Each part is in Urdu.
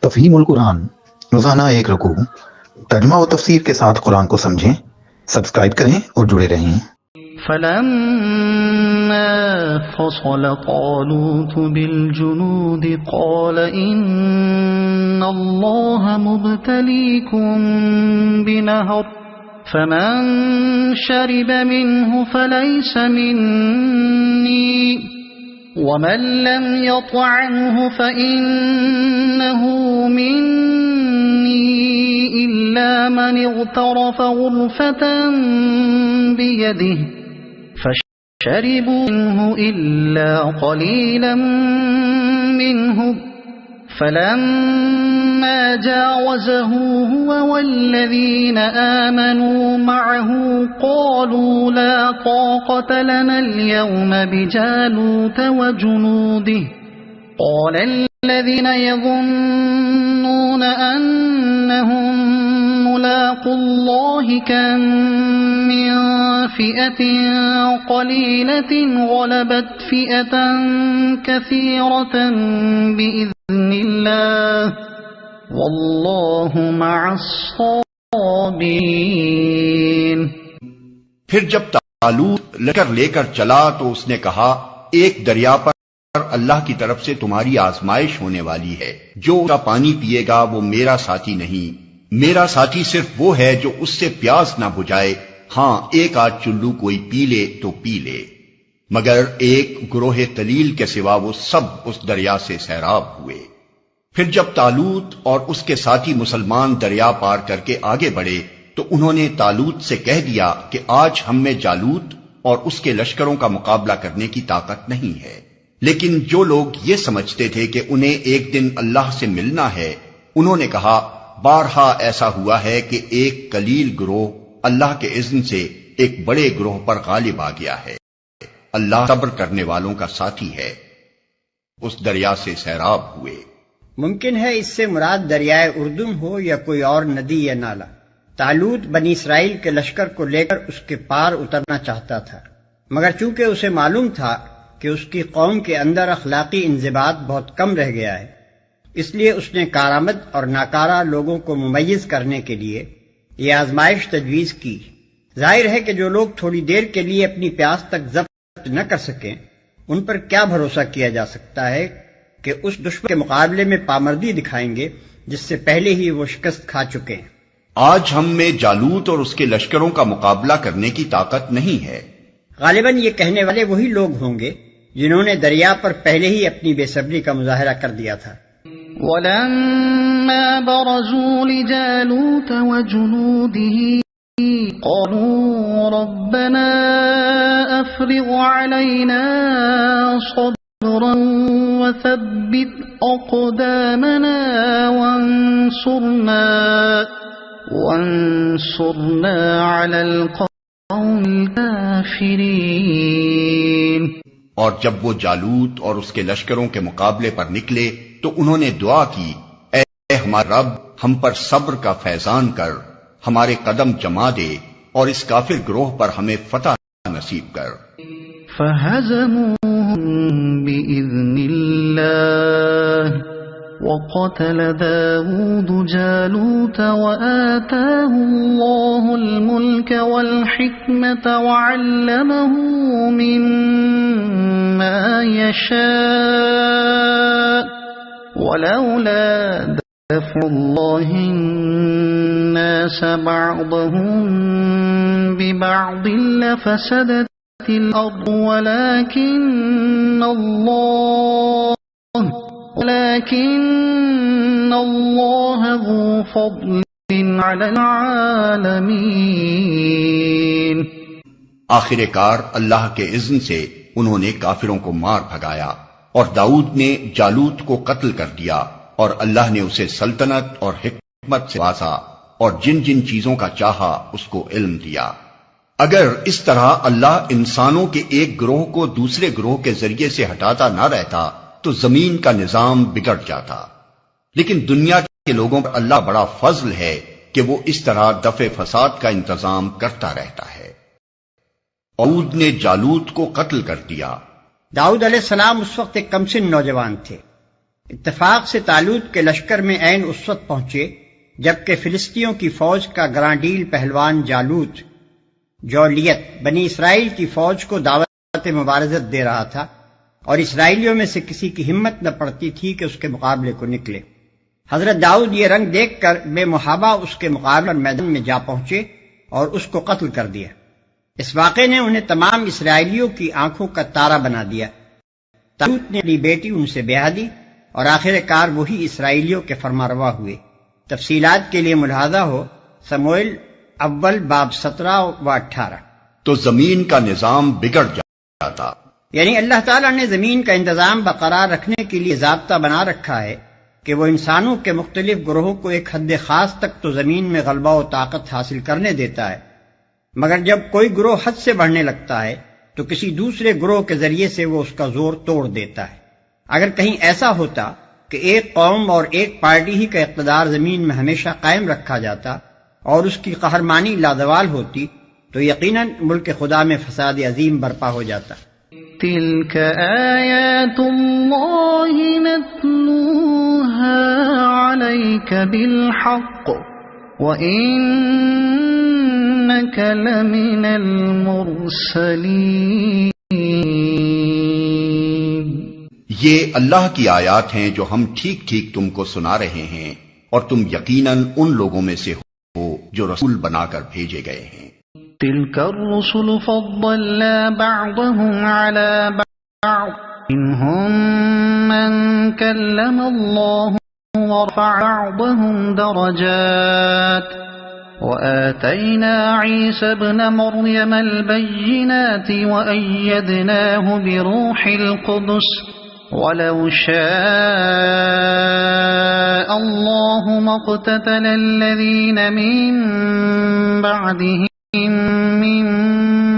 تفہیم القرآن، روزانہ ایک رکوع، ترجمہ و تفسیر کے ساتھ قرآن کو سمجھیں۔ سبسکرائب کریں اور جڑے رہیں۔ فلما فصل طالوت بالجنود قال إن الله مبتليكم بنهر فمن شرب منه فليس مني ومن لم يطعمه فإنه مني إلا من اغترف غرفة بيده فشربوا منه إلا قليلا منهم فلما جاوزه هو والذين آمنوا معه قالوا لا طاقة لنا اليوم بجالوت وجنوده قال الذين يظنون أنهم ملاقو الله كم من فئة قليلة غلبت فئة كثيرة بإذن الله والله مع الصابرين۔ پھر جب طالوت لشکر لے کر چلا تو اس نے کہا، ایک دریا پر اللہ کی طرف سے تمہاری آزمائش ہونے والی ہے، جو کا پانی پیے گا وہ میرا ساتھی نہیں، میرا ساتھی صرف وہ ہے جو اس سے پیاس نہ بجھائے، ہاں ایک آدھ چلو کوئی پی لے تو پی لے، مگر ایک گروہ تلیل کے سوا وہ سب اس دریا سے سیراب ہوئے۔ پھر جب طالوت اور اس کے ساتھی مسلمان دریا پار کر کے آگے بڑھے تو انہوں نے طالوت سے کہہ دیا کہ آج ہم میں جالوت اور اس کے لشکروں کا مقابلہ کرنے کی طاقت نہیں ہے۔ لیکن جو لوگ یہ سمجھتے تھے کہ انہیں ایک دن اللہ سے ملنا ہے، انہوں نے کہا، بارہا ایسا ہوا ہے کہ ایک قلیل گروہ اللہ کے اذن سے ایک بڑے گروہ پر غالب آ گیا ہے، اللہ صبر کرنے والوں کا ساتھی ہے۔ اس دریا سے سیراب ہوئے۔ ممکن ہے اس سے مراد دریائے اردن ہو یا کوئی اور ندی یا نالا۔ طالوت بنی اسرائیل کے لشکر کو لے کر اس کے پار اترنا چاہتا تھا، مگر چونکہ اسے معلوم تھا کہ اس کی قوم کے اندر اخلاقی انضباط بہت کم رہ گیا ہے، اس لیے اس نے کارآمد اور ناکارہ لوگوں کو ممیز کرنے کے لیے یہ آزمائش تجویز کی۔ ظاہر ہے کہ جو لوگ تھوڑی دیر کے لیے اپنی پیاس تک ضبط نہ کر سکیں، ان پر کیا بھروسہ کیا جا سکتا ہے کہ اس دشمن کے مقابلے میں پامردی دکھائیں گے جس سے پہلے ہی وہ شکست کھا چکے ہیں۔ آج ہم میں جالوت اور اس کے لشکروں کا مقابلہ کرنے کی طاقت نہیں ہے۔ غالباً یہ کہنے والے وہی لوگ ہوں گے جنہوں نے دریا پر پہلے ہی اپنی بے صبری کا مظاہرہ کر دیا تھا۔ وَلَمَّا بَرَزُوا لِجَالُوتَ وَجُنُودِهِ قَالُوا رَبَّنَا أَفْرِغْ عَلَيْنَا صَبْرًا وَثَبِّتْ أَقْدَامَنَا وَانصُرْنَا عَلَى الْقَوْمِ الْكَافِرِينَ۔ اور جب وہ جالوت اور اس کے لشکروں کے مقابلے پر نکلے تو انہوں نے دعا کی، اے ہمارے رب، ہم پر صبر کا فیضان کر، ہمارے قدم جما دے اور اس کافر گروہ پر ہمیں فتح نصیب کر۔ فَهَزَمُوهُم بِإِذْنِ اللَّهِ وَقَتَلَ دَاوُودُ جَالُوتَ وَآتَاهُ اللَّهُ الْمُلْكَ وَالْحِكْمَةَ وَعَلَّمَهُ مِمَّا يَشَاءُ وَلَوْلَا دَفْعُ اللَّهِ النَّاسَ بَعْضَهُم بِبَعْضٍ لَفَسَدَتِ الْأَرْضُ وَلَكِنَّ اللَّهَ ذُو فَضْلٍ عَلَى الْعَالَمِينَ۔ آخر کار اللہ کے اذن سے انہوں نے کافروں کو مار بھگایا، اور داؤد نے جالوت کو قتل کر دیا، اور اللہ نے اسے سلطنت اور حکمت سے نوازا اور جن جن چیزوں کا چاہا اس کو علم دیا۔ اگر اس طرح اللہ انسانوں کے ایک گروہ کو دوسرے گروہ کے ذریعے سے ہٹاتا نہ رہتا تو زمین کا نظام بگڑ جاتا، لیکن دنیا کے لوگوں پر اللہ بڑا فضل ہے کہ وہ اس طرح دفع فساد کا انتظام کرتا رہتا ہے۔ داؤد نے جالوت کو قتل کر دیا۔ داؤد علیہ السلام اس وقت ایک کمسن نوجوان تھے، اتفاق سے طالوت کے لشکر میں عین اس وقت پہنچے جبکہ فلسطینیوں کی فوج کا گرانڈیل پہلوان جالوت جولیت بنی اسرائیل کی فوج کو دعوت مبارزت دے رہا تھا، اور اسرائیلیوں میں سے کسی کی ہمت نہ پڑتی تھی کہ اس کے مقابلے کو نکلے۔ حضرت داؤد یہ رنگ دیکھ کر بے محابہ اس کے مقابلے میدان میں جا پہنچے اور اس کو قتل کر دیا۔ اس واقعے نے انہیں تمام اسرائیلیوں کی آنکھوں کا تارا بنا دیا۔ طالوت نے اپنی بیٹی ان سے بیاہ دی اور آخر کار وہی اسرائیلیوں کے فرمانروا ہوئے۔ تفصیلات کے لیے ملاحظہ ہو سموئیل اول باب 17 و 18۔ تو زمین کا نظام بگڑ جاتا، یعنی اللہ تعالیٰ نے زمین کا انتظام برقرار رکھنے کے لیے ضابطہ بنا رکھا ہے کہ وہ انسانوں کے مختلف گروہوں کو ایک حد خاص تک تو زمین میں غلبہ و طاقت حاصل کرنے دیتا ہے، مگر جب کوئی گروہ حد سے بڑھنے لگتا ہے تو کسی دوسرے گروہ کے ذریعے سے وہ اس کا زور توڑ دیتا ہے۔ اگر کہیں ایسا ہوتا کہ ایک قوم اور ایک پارٹی ہی کا اقتدار زمین میں ہمیشہ قائم رکھا جاتا اور اس کی قہرمانی لازوال ہوتی تو یقیناً ملک خدا میں فساد عظیم برپا ہو جاتا۔ تلك آیات اللہ نتلوها علیک بالحق وإنک لمن المرسلین۔ یہ اللہ کی آیات ہیں جو ہم ٹھیک ٹھیک تم کو سنا رہے ہیں، اور تم یقیناً ان لوگوں میں سے ہو جو رسول بنا کر بھیجے گئے ہیں۔ تلك الرسل فضلنا بعضهم على بعض منهم من كلم الله ورفع بعضهم درجات وآتينا عيسى ابن مريم البينات وأيدناه بروح القدس ولو شاء الله ما اقتتل الذين من بعدهم من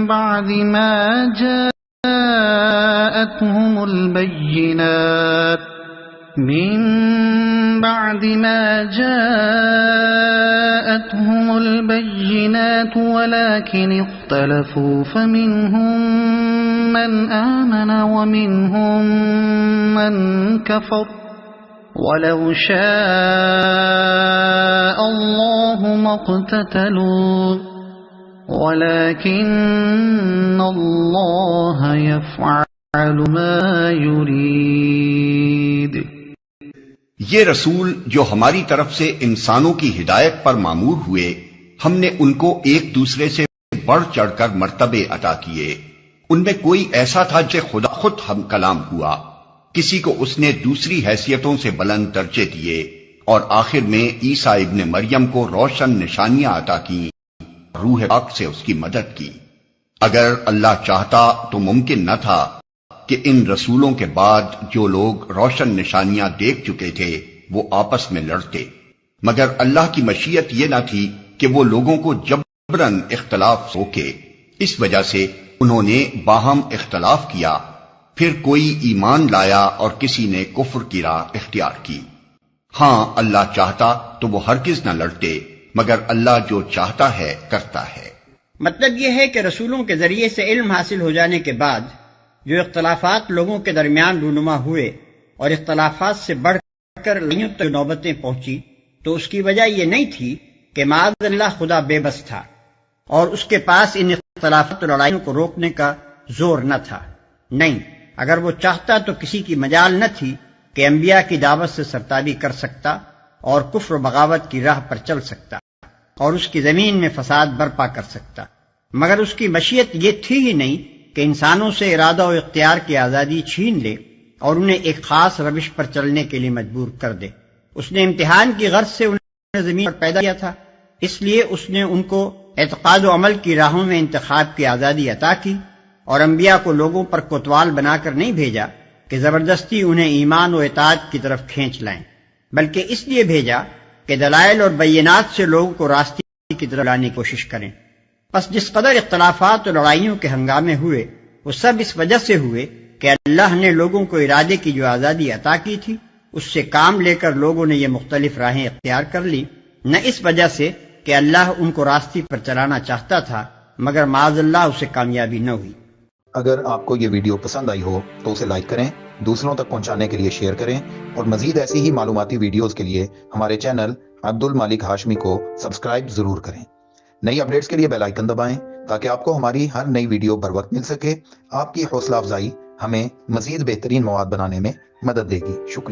بعد ما جاءتهم البينات ولكن اختلفوا فمنهم من آمن ومنهم من كفر ولو شاء الله ما اقتتلوا وَلَكِنَّ اللَّهَ يَفْعَلُ مَا يُرِيدُ۔ یہ رسول جو ہماری طرف سے انسانوں کی ہدایت پر مامور ہوئے، ہم نے ان کو ایک دوسرے سے بڑھ چڑھ کر مرتبے عطا کیے۔ ان میں کوئی ایسا تھا جسے خدا خود ہم کلام ہوا، کسی کو اس نے دوسری حیثیتوں سے بلند درجے دیے، اور آخر میں عیسیٰ ابن مریم کو روشن نشانیاں عطا کی، روح پاک سے اس کی مدد کی۔ اگر اللہ چاہتا تو ممکن نہ تھا کہ ان رسولوں کے بعد جو لوگ روشن نشانیاں دیکھ چکے تھے وہ آپس میں لڑتے، مگر اللہ کی مشیت یہ نہ تھی کہ وہ لوگوں کو جبراً اختلاف روکے، اس وجہ سے انہوں نے باہم اختلاف کیا، پھر کوئی ایمان لایا اور کسی نے کفر کی راہ اختیار کی۔ ہاں اللہ چاہتا تو وہ ہرگز نہ لڑتے، مگر اللہ جو چاہتا ہے کرتا ہے۔ مطلب یہ ہے کہ رسولوں کے ذریعے سے علم حاصل ہو جانے کے بعد جو اختلافات لوگوں کے درمیان رونما ہوئے اور اختلافات سے بڑھ کر لڑائیوں تک نوبتیں پہنچی، تو اس کی وجہ یہ نہیں تھی کہ معاذ اللہ خدا بے بس تھا اور اس کے پاس ان اختلافات اور لڑائیوں کو روکنے کا زور نہ تھا۔ نہیں، اگر وہ چاہتا تو کسی کی مجال نہ تھی کہ انبیاء کی دعوت سے سرتابی کر سکتا اور کفر و بغاوت کی راہ پر چل سکتا اور اس کی زمین میں فساد برپا کر سکتا، مگر اس کی مشیت یہ تھی ہی نہیں کہ انسانوں سے ارادہ و اختیار کی آزادی چھین لے اور انہیں ایک خاص روش پر چلنے کے لیے مجبور کر دے۔ اس نے امتحان کی غرض سے انہیں زمین پر پیدا کیا تھا، اس لیے اس نے ان کو اعتقاد و عمل کی راہوں میں انتخاب کی آزادی عطا کی، اور انبیاء کو لوگوں پر کوتوال بنا کر نہیں بھیجا کہ زبردستی انہیں ایمان و اطاعت کی طرف کھینچ لائیں، بلکہ اس لیے بھیجا کہ دلائل اور بینات سے لوگوں کو راستے کی طرف لانے کی کوشش کریں۔ پس جس قدر اختلافات اور لڑائیوں کے ہنگامے ہوئے وہ سب اس وجہ سے ہوئے کہ اللہ نے لوگوں کو ارادے کی جو آزادی عطا کی تھی اس سے کام لے کر لوگوں نے یہ مختلف راہیں اختیار کر لی، نہ اس وجہ سے کہ اللہ ان کو راستے پر چلانا چاہتا تھا، مگر معاذ اللہ اسے کامیابی نہ ہوئی۔ اگر آپ کو یہ ویڈیو پسند آئی ہو تو اسے لائک کریں دوسروں تک پہنچانے کے لیے شیئر کریں اور مزید ایسی ہی معلوماتی ویڈیوز کے لیے ہمارے چینل عبد المالک ہاشمی کو سبسکرائب ضرور کریں۔ نئی اپڈیٹس کے لیے بیل آئیکن دبائیں تاکہ آپ کو ہماری ہر نئی ویڈیو بر وقت مل سکے۔ آپ کی حوصلہ افزائی ہمیں مزید بہترین مواد بنانے میں مدد دے گی۔ شکریہ۔